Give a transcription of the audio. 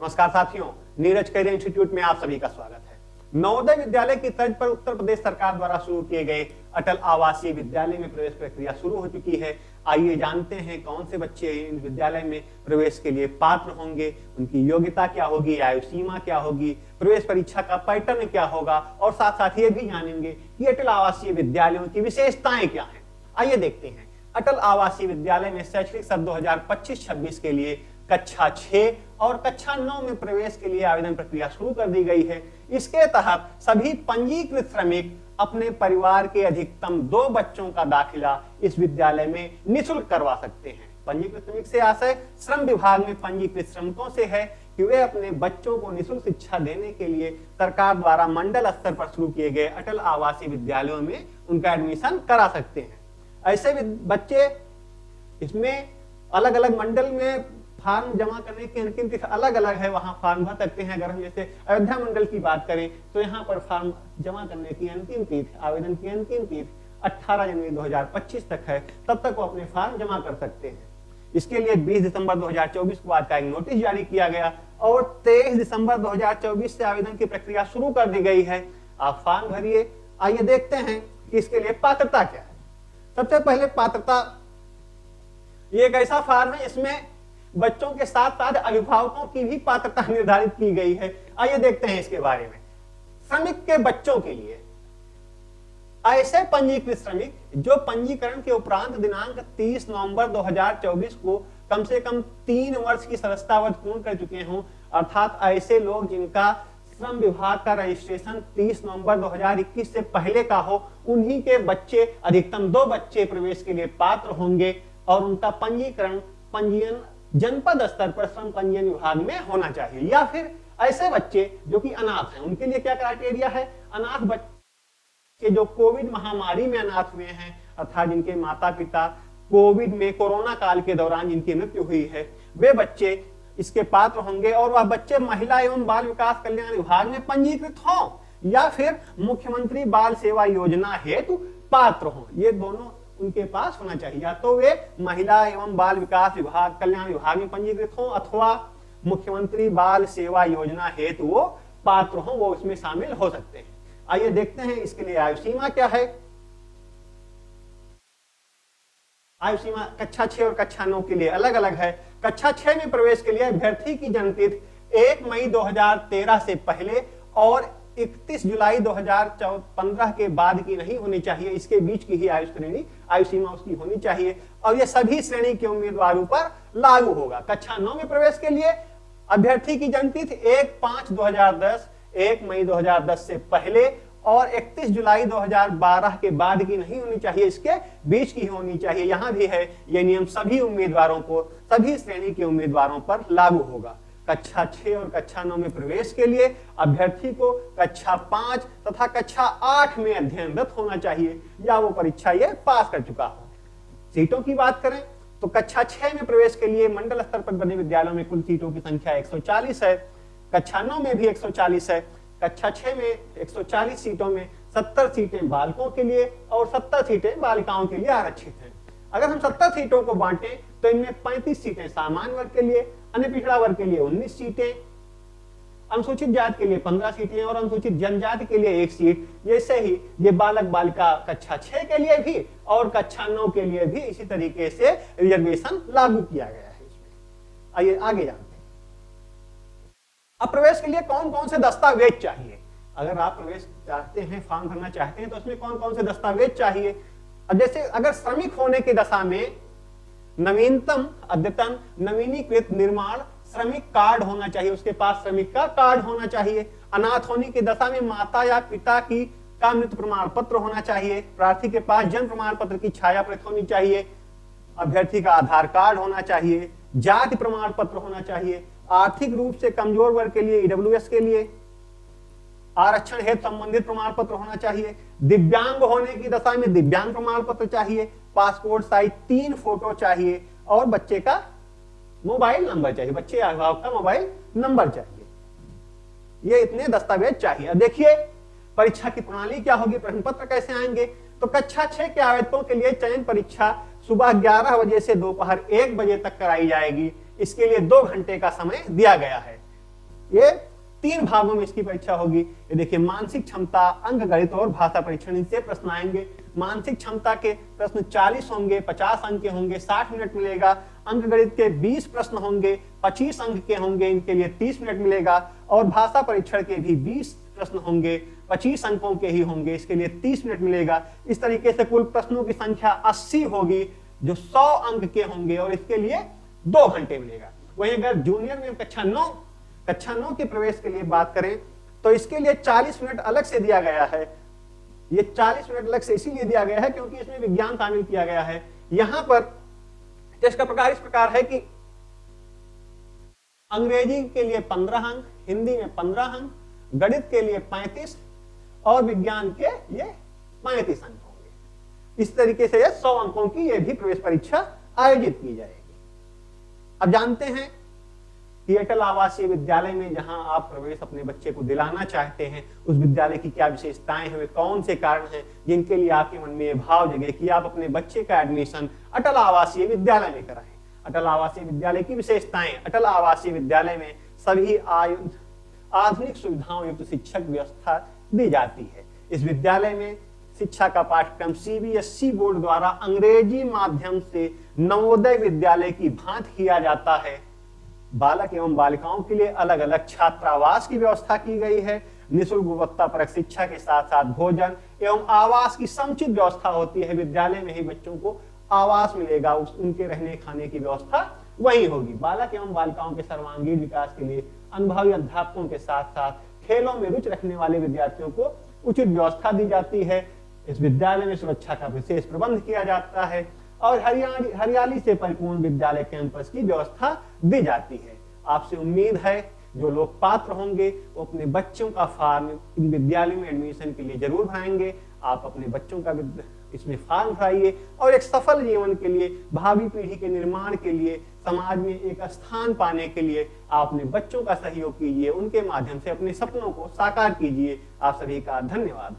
नमस्कार साथियों, Neeraj career institute में आप सभी का स्वागत है। नवोदय विद्यालय की तर्ज पर उत्तर प्रदेश सरकार द्वारा शुरू किए गए अटल आवासीय विद्यालय में प्रवेश प्रक्रिया शुरू हो चुकी है। आइए जानते हैं कौन से बच्चे इन विद्यालय में प्रवेश के लिए पात्र होंगे, उनकी योग्यता क्या होगी, आयु सीमा क्या होगी, प्रवेश परीक्षा का पैटर्न क्या होगा और साथ साथ ये भी जानेंगे कि अटल आवासीय विद्यालयों की विशेषताएं क्या है। आइए देखते हैं। अटल आवासीय विद्यालय में शैक्षणिक सत्र 2025-26 के लिए कक्षा 6 और कक्षा 9 में प्रवेश के लिए आवेदन प्रक्रिया शुरू कर दी गई है। इसके तहत सभी पंजीकृत श्रमिक अपने परिवार के अधिकतम 2 बच्चों का दाखिला इस विद्यालय में निःशुल्क करवा सकते हैं। पंजीकृत श्रमिक से आशय श्रम विभाग में पंजीकृत श्रमिकों से है कि वे अपने बच्चों को निःशुल्क शिक्षा देने के लिए सरकार द्वारा मंडल स्तर पर शुरू किए गए अटल आवासीय विद्यालयों में उनका एडमिशन करा सकते हैं। ऐसे बच्चे इसमें अलग अलग मंडल में फॉर्म जमा करने की अंतिम तिथि अलग अलग है, वहां फॉर्म भर सकते हैं। अगर हम जैसे अयोध्या मंडल की बात करें तो यहाँ पर फॉर्म जमा करने की अंतिम तिथि, आवेदन की अंतिम तिथि 18 जनवरी 2025 तक है, तब तक वो अपने फॉर्म जमा कर सकते हैं। इसके लिए 20 दिसंबर 2024 को आज का एक नोटिस जारी किया गया और 23 दिसंबर 2024 से आवेदन की प्रक्रिया शुरू कर दी गई है। आप फॉर्म भरिए। आइए देखते हैं कि इसके लिए पात्रता क्या है। सबसे पहले पात्रता, ये एक ऐसा फॉर्म है इसमें बच्चों के साथ साथ अभिभावकों की भी पात्रता निर्धारित की गई है। आइए देखते हैं इसके बारे में। श्रमिक के बच्चों के लिए ऐसे पंजीकृत श्रमिक जो पंजीकरण के उपरांत दिनांक 30 नवंबर 2024 को कम से कम 3 वर्ष की सदस्यतावधि पूर्ण कर चुके हों, अर्थात ऐसे लोग जिनका श्रम विभाग का रजिस्ट्रेशन 30 नवंबर 2021 से पहले का हो, उन्हीं के बच्चे, अधिकतम 2 बच्चे प्रवेश के लिए पात्र होंगे और उनका पंजीयन जनपद स्तर पर श्रम पंजीयन विभाग में होना चाहिए। या फिर ऐसे बच्चे जो कि अनाथ हैं, उनके लिए क्या क्राइटेरिया है? अनाथ बच्चे जो कोविड महामारी में अनाथ हुए हैं, अर्थात जिनके माता पिता कोविड में, कोरोना काल के दौरान जिनकी मृत्यु हुई है, वे बच्चे इसके पात्र होंगे। और वह बच्चे महिला एवं बाल विकास कल्याण विभाग में पंजीकृत हों या फिर मुख्यमंत्री बाल सेवा योजना हेतु पात्र हों, ये दोनों उनके पास होना चाहिए। या तो वे महिला एवं बाल विकास विभाग, कल्याण विभाग में पंजीकृत हों अथवा मुख्यमंत्री बाल सेवा योजना हेतु वो पात्र हों, वो इसमें शामिल हो सकते हैं। आइए देखते हैं इसके लिए आयु सीमा क्या है। आयु सीमा कक्षा 6 और कक्षा 9 के लिए अलग अलग है। कक्षा 6 में प्रवेश के लिए अभ्यर्थी की जन्म तिथि 1 मई 2013 से पहले और 31 जुलाई 2015 के बाद की नहीं होनी चाहिए। इसके बीच की ही आयु सीमा उसकी होनी चाहिए और यह सभी श्रेणी के उम्मीदवारों पर लागू होगा। कक्षा 9 में प्रवेश के लिए अभ्यर्थी की जन्म तिथि 1/5/2010, 1 मई 2010 से पहले और 31 जुलाई 2012 के बाद की नहीं होनी चाहिए, इसके बीच की होनी चाहिए। यहां भी है, यह नियम सभी उम्मीदवारों को, सभी श्रेणी के उम्मीदवारों पर लागू होगा। कक्षा 6 और कक्षा 9 में प्रवेश के लिए अभ्यर्थी को कक्षा 5 तथा कक्षा 8 में अध्ययनरत होना चाहिए या वो परीक्षा ये पास कर चुका हो। सीटों की बात करें तो कक्षा 6 में प्रवेश के लिए मंडल स्तर पर बने विद्यालयों में कुल सीटों की संख्या 140 है। कक्षा 9 में भी 140 है। कक्षा 6 में 140 सीटों में 70 सीटें बालकों के लिए और 70 सीटें बालिकाओं के लिए आरक्षित हैं। अगर हम 70 सीटों को बांटें तो इनमें 35 सीटें सामान्य वर्ग के लिए, अन्य पिछड़ा वर्ग के लिए 19 सीटें, अनुसूचित जाति के लिए 15 सीटें और अनुसूचित जनजाति के लिए 1 सीट। जैसे ही ये बालक बालिका कक्षा 6 के लिए भी और कक्षा 9 के लिए भी इसी तरीके से रिजर्वेशन लागू किया गया है इसमें। आइए आगे जानते हैं। अब प्रवेश के लिए कौन कौन से दस्तावेज चाहिए। अगर आप प्रवेश चाहते हैं, फॉर्म भरना चाहते हैं तो उसमें कौन कौन से दस्तावेज चाहिए। जैसे अगर श्रमिक होने की दशा में नवीनतम, अद्यतन, नवीनीकृत, निर्माण श्रमिक कार्ड होना चाहिए, उसके पास श्रमिक का कार्ड होना चाहिए। अनाथ होने की दशा में माता या पिता का मृत्यु प्रमाण पत्र होना चाहिए। प्रार्थी के पास जन्म प्रमाण पत्र की छाया प्रति होनी चाहिए। अभ्यर्थी का आधार कार्ड होना चाहिए। जाति प्रमाण पत्र होना चाहिए। आर्थिक रूप से कमजोर वर्ग के लिए, ईडब्ल्यूएस के लिए आरक्षण हेतु संबंधित प्रमाण पत्र होना चाहिए। दिव्यांग होने की दशा में दिव्यांग प्रमाण पत्र चाहिए। पासपोर्ट साइज 3 फोटो चाहिए और बच्चे का मोबाइल नंबर चाहिए, बच्चे अभिभावक का मोबाइल नंबर चाहिए। ये इतने दस्तावेज चाहिए। अब देखिए परीक्षा की प्रणाली क्या होगी, प्रश्न पत्र कैसे आएंगे। तो कक्षा 6 के आवेदकों के लिए चयन परीक्षा सुबह 11 बजे से दोपहर 1 बजे तक कराई जाएगी। इसके लिए 2 घंटे का समय दिया गया है। ये 3 भागों में इसकी परीक्षा होगी। ये देखिए, मानसिक क्षमता, अंक गणित और भाषा परीक्षण, इनसे प्रश्न आएंगे। मानसिक क्षमता के प्रश्न 40 होंगे, 50 अंक के होंगे, 60 मिनट मिलेगा। अंक गणित के 20 प्रश्न होंगे, 25 अंक के होंगे, इनके लिए 30 मिनट मिलेगा। और भाषा परीक्षण के भी 20 प्रश्न होंगे, 25 अंकों के ही होंगे, इसके लिए 30 मिनट मिलेगा। इस तरीके से कुल प्रश्नों की संख्या 80 होगी, जो 100 अंक के होंगे, और इसके लिए 2 घंटे मिलेगा। वहीं अगर जूनियर में कक्षा 9 के प्रवेश के लिए बात करें तो इसके लिए 40 मिनट अलग से दिया गया है। ये 40 मिनट अलग से इसीलिए दिया गया है क्योंकि इसमें विज्ञान शामिल किया गया है। यहां पर टेस्ट का प्रकार इस प्रकार है कि अंग्रेजी के लिए 15 अंक, हिंदी में 15 अंक, गणित के लिए 35 और विज्ञान के ये 35 अंक होंगे। इस तरीके से 100 अंकों की ये भी प्रवेश परीक्षा आयोजित की जाएगी। अब जानते हैं कि अटल आवासीय विद्यालय में जहां आप प्रवेश अपने बच्चे को दिलाना चाहते हैं, उस विद्यालय की क्या विशेषताएं हैं, कौन से कारण हैं जिनके लिए आपके मन में ये भाव जगे कि आप अपने बच्चे का एडमिशन अटल आवासीय विद्यालय में कराएं। अटल आवासीय विद्यालय की विशेषताएं: अटल आवासीय विद्यालय में सभी आधुनिक सुविधाओं युक्त शिक्षक व्यवस्था दी जाती है। इस विद्यालय में शिक्षा का पाठ्यक्रम CBSE बोर्ड द्वारा अंग्रेजी माध्यम से नवोदय विद्यालय की भांति किया जाता है। बालक एवं बालिकाओं के लिए अलग अलग छात्रावास की व्यवस्था की गई है। निःशुल्क गुणवत्तापरक शिक्षा के साथ साथ भोजन एवं आवास की समुचित व्यवस्था होती है। विद्यालय में ही बच्चों को आवास मिलेगा, उनके रहने खाने की व्यवस्था वही होगी। बालक एवं बालिकाओं के सर्वांगीण विकास के लिए अनुभवी अध्यापकों के साथ साथ खेलों में रुचि रखने वाले विद्यार्थियों को उचित व्यवस्था दी जाती है। इस विद्यालय में सुरक्षा का विशेष प्रबंध किया जाता है और हरियाली से परिपूर्ण विद्यालय कैंपस की व्यवस्था दी जाती है। आपसे उम्मीद है जो लोग पात्र होंगे वो अपने बच्चों का फॉर्म इन विद्यालय में एडमिशन के लिए जरूर भराएंगे। आप अपने बच्चों का इसमें फॉर्म भराइए और एक सफल जीवन के लिए, भावी पीढ़ी के निर्माण के लिए, समाज में एक स्थान पाने के लिए आप अपने बच्चों का सहयोग कीजिए, उनके माध्यम से अपने सपनों को साकार कीजिए। आप सभी का धन्यवाद।